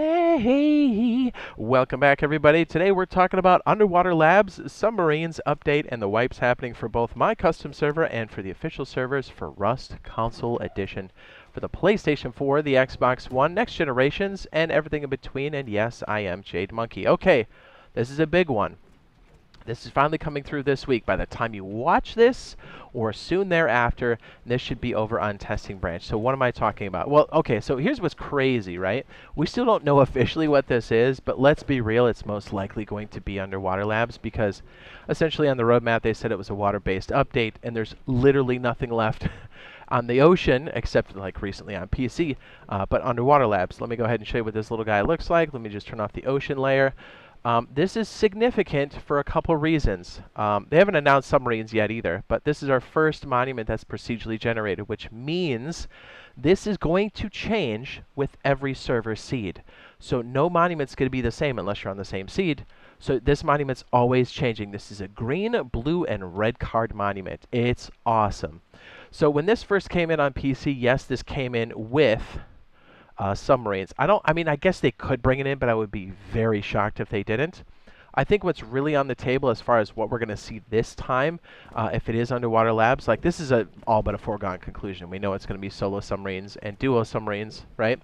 Hey, welcome back everybody. Today we're talking about Underwater Labs, Submarines update, and the wipes happening for both my custom server and for the official servers for Rust Console Edition for the PlayStation 4, the Xbox One, next generations, and everything in between. And yes, I am Jade Monkey. Okay, this is a big one. This is finally coming through this week. By the time you watch this, or soon thereafter, this should be over on Testing Branch. So what am I talking about? Well, okay, so here's what's crazy, right? We still don't know officially what this is, but let's be real, it's most likely going to be Underwater Labs because essentially on the roadmap they said it was a water-based update, and there's literally nothing left on the ocean, except like recently on PC, but Underwater Labs. Let me go ahead and show you what this little guy looks like. Let me just turn off the ocean layer. This is significant for a couple reasons. They haven't announced submarines yet either, but this is our first monument that's procedurally generated, which means this is going to change with every server seed. So no monument's going to be the same unless you're on the same seed. So this monument's always changing. This is a green, blue, and red card monument. It's awesome. So when this first came in on PC, yes, this came in with submarines. I mean, I guess they could bring it in, but I would be very shocked if they didn't. I think what's really on the table as far as what we're going to see this time, if it is Underwater Labs, like this is all but a foregone conclusion. We know it's going to be solo submarines and duo submarines, right?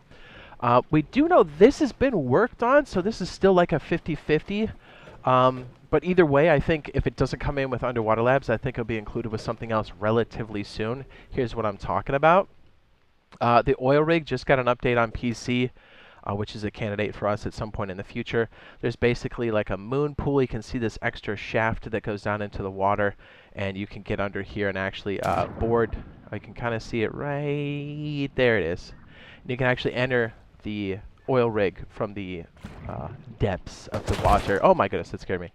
We do know this has been worked on, so this is still like a 50-50. But either way, I think if it doesn't come in with Underwater Labs, I think it'll be included with something else relatively soon. Here's what I'm talking about. The oil rig just got an update on PC, which is a candidate for us at some point in the future. There's basically like a moon pool. You can see this extra shaft that goes down into the water, and you can get under here and actually board. I can kind of see it right there. It is. And you can actually enter the oil rig from the depths of the water. Oh my goodness, that scared me.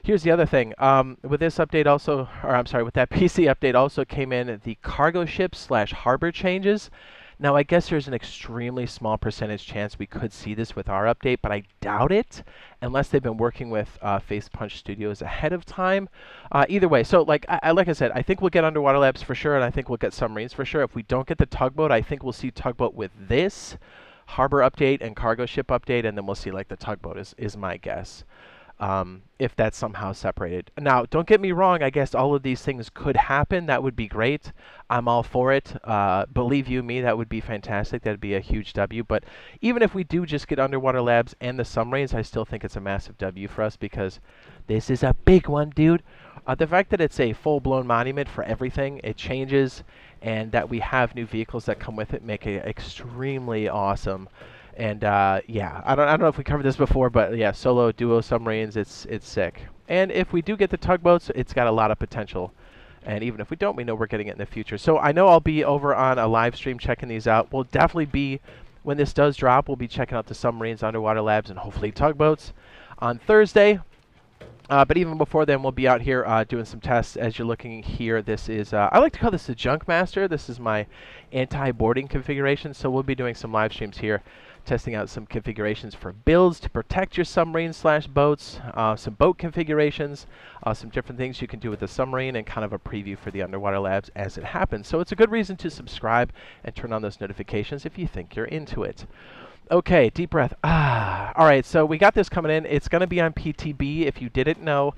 Here's the other thing. With this update also, or I'm sorry, with that PC update also came in the cargo ship / harbor changes. Now, I guess there's an extremely small percentage chance we could see this with our update, but I doubt it, unless they've been working with Face Punch Studios ahead of time. Either way, so like I said, I think we'll get Underwater Labs for sure, and I think we'll get Submarines for sure. If we don't get the tugboat, I think we'll see tugboat with this harbor update and cargo ship update, and then we'll see like the tugboat is my guess. If that's somehow separated. Now, don't get me wrong, I guess all of these things could happen. That would be great. I'm all for it. Believe you me, that would be fantastic. That'd be a huge W. But even if we do just get Underwater Labs and the submarines, I still think it's a massive W for us because this is a big one, dude. The fact that it's a full-blown monument for everything, it changes, and that we have new vehicles that come with it make it extremely awesome. And yeah, I don't know if we covered this before, but yeah, solo, duo submarines, it's sick. And if we do get the tugboats, it's got a lot of potential. And even if we don't, we know we're getting it in the future. So I know I'll be over on a live stream checking these out. We'll definitely be, when this does drop, we'll be checking out the submarines, Underwater Labs, and hopefully tugboats on Thursday. But even before then, we'll be out here doing some tests. As you're looking here, this is, I like to call this the Junk Master. This is my anti-boarding configuration. So we'll be doing some live streams here, testing out some configurations for builds to protect your submarines / boats, some boat configurations, some different things you can do with the submarine, and kind of a preview for the Underwater Labs as it happens. So it's a good reason to subscribe and turn on those notifications if you think you're into it. Okay, deep breath. All right, so we got this coming in. It's going to be on PTB. If you didn't know,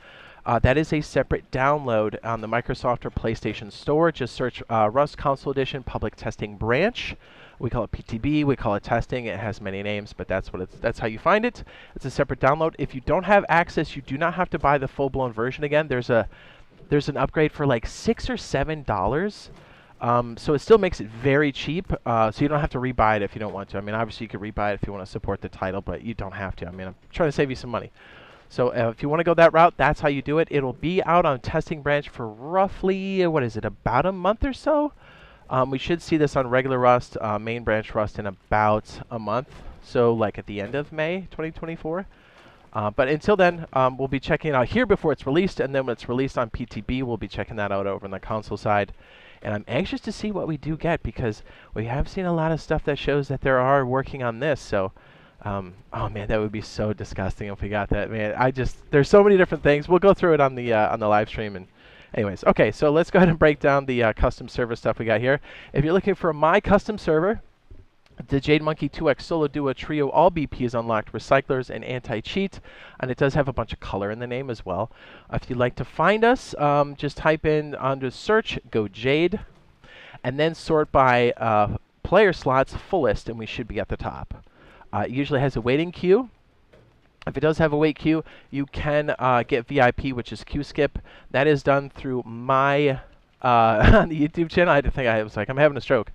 that is a separate download on the Microsoft or PlayStation Store. Just search Rust Console Edition Public Testing Branch. We call it PTB. We call it testing. It has many names, but that's how you find it. It's a separate download. If you don't have access, you do not have to buy the full-blown version again. There's an upgrade for like $6 or $7. So it still makes it very cheap, so you don't have to rebuy it if you don't want to. I mean, obviously you could rebuy it if you want to support the title, but you don't have to. I mean, I'm trying to save you some money. So if you want to go that route, that's how you do it. It'll be out on Testing Branch for roughly, what is it, about a month or so? We should see this on regular Rust, main branch Rust in about a month, so like at the end of May 2024. But until then, we'll be checking it out here before it's released, and then when it's released on PTB, we'll be checking that out over on the console side. And I'm anxious to see what we do get, because we have seen a lot of stuff that shows that there are working on this. So, oh man, that would be so disgusting if we got that, man. There's so many different things. We'll go through it on the live stream. And anyways, okay, so let's go ahead and break down the custom server stuff we got here. If you're looking for my custom server, The Jade Monkey 2X Solo Duo Trio All BPs unlocked, Recyclers, and Anti-Cheat, and it does have a bunch of color in the name as well. If you'd like to find us, just type in under search, go Jade, and then sort by player slots fullest, and we should be at the top. It usually has a waiting queue. If it does have a wait queue, you can get VIP, which is queue skip. That is done through my on the YouTube channel. I think I was like, I'm having a stroke.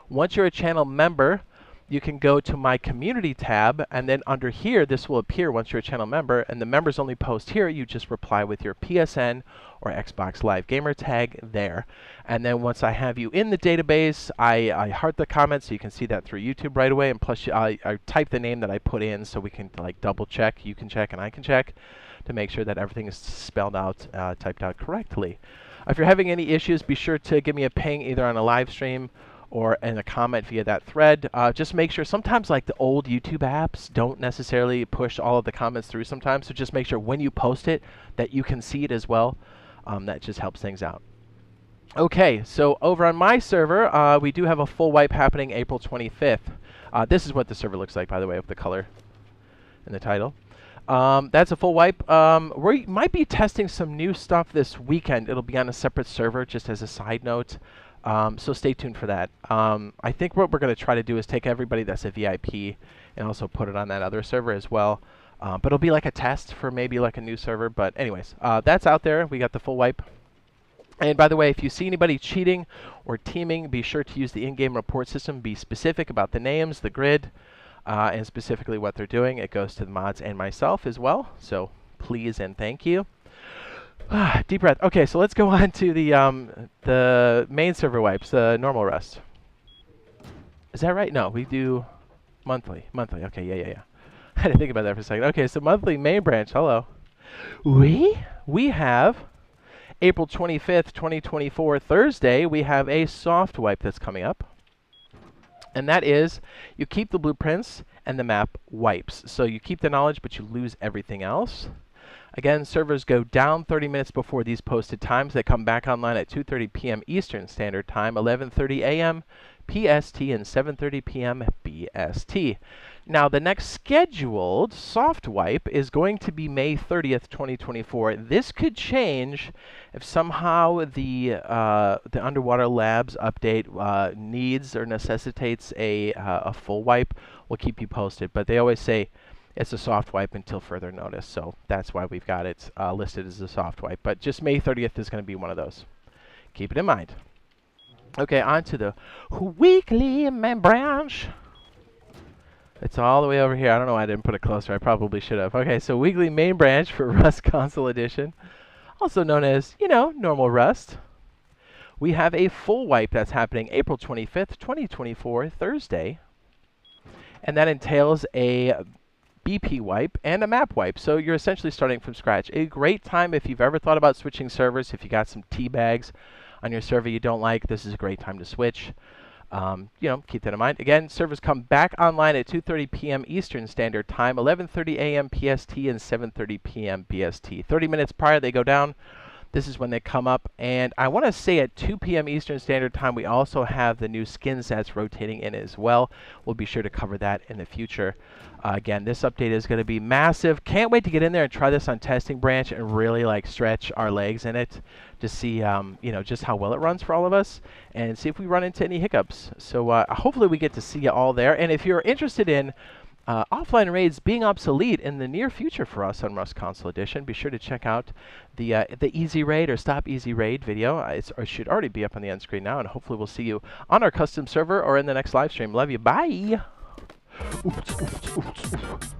Once you're a channel member, you can go to my community tab, and then under here, this will appear once you're a channel member, and the members only post here. You just reply with your PSN or Xbox Live Gamer tag there. And then once I have you in the database, I heart the comments so you can see that through YouTube right away. And plus, I type the name that I put in so we can like double check. You can check and I can check to make sure that everything is spelled out, typed out correctly. If you're having any issues, be sure to give me a ping either on a live stream or in a comment via that thread. Just make sure, sometimes like the old YouTube apps don't necessarily push all of the comments through sometimes, so just make sure when you post it that you can see it as well. That just helps things out. Okay, so over on my server, we do have a full wipe happening April 25th. This is what the server looks like, by the way, with the color in the title. That's a full wipe. We might be testing some new stuff this weekend. It'll be on a separate server, just as a side note. So stay tuned for that. I think what we're going to try to do is take everybody that's a VIP and also put it on that other server as well. But it'll be like a test for maybe like a new server. But anyways, that's out there. We got the full wipe. And by the way, if you see anybody cheating or teaming, be sure to use the in-game report system. Be specific about the names, the grid, and specifically what they're doing. It goes to the mods and myself as well. So please and thank you. Deep breath. Okay, so let's go on to the main server wipes, the normal rust. Is that right? No, we do monthly. Monthly. Okay, yeah. I had to think about that for a second. Okay, so monthly main branch. Hello. We have April 25th, 2024, Thursday. We have a soft wipe that's coming up. And that is, you keep the blueprints and the map wipes. So you keep the knowledge, but you lose everything else. Again, servers go down 30 minutes before these posted times. They come back online at 2:30 p.m. Eastern Standard Time, 11:30 a.m. PST, and 7:30 p.m. BST. Now, the next scheduled soft wipe is going to be May 30th, 2024. This could change if somehow the Underwater Labs update needs or necessitates a full wipe. We'll keep you posted, but they always say it's a soft wipe until further notice, so that's why we've got it listed as a soft wipe. But just May 30th is going to be one of those. Keep it in mind. Okay, on to the weekly main branch. It's all the way over here. I don't know why I didn't put it closer. I probably should have. Okay, so weekly main branch for Rust Console Edition, also known as, normal Rust. We have a full wipe that's happening April 25th, 2024, Thursday. And that entails a BP wipe and a map wipe. So you're essentially starting from scratch. A great time if you've ever thought about switching servers. If you got some teabags on your server you don't like, this is a great time to switch. Keep that in mind. Again, servers come back online at 2:30 p.m. Eastern Standard Time, 11:30 a.m. PST, and 7:30 p.m. BST. 30 minutes prior, they go down. This is when they come up. And I want to say at 2 p.m. Eastern Standard Time, we also have the new skin sets rotating in as well. We'll be sure to cover that in the future. Again, this update is going to be massive. Can't wait to get in there and try this on Testing Branch and really stretch our legs in it to see just how well it runs for all of us and see if we run into any hiccups. So hopefully we get to see you all there. And if you're interested in offline raids being obsolete in the near future for us on Rust Console Edition, be sure to check out the Easy Raid or Stop Easy Raid video. It should already be up on the end screen now, and hopefully we'll see you on our custom server or in the next live stream. Love you. Bye. Oops.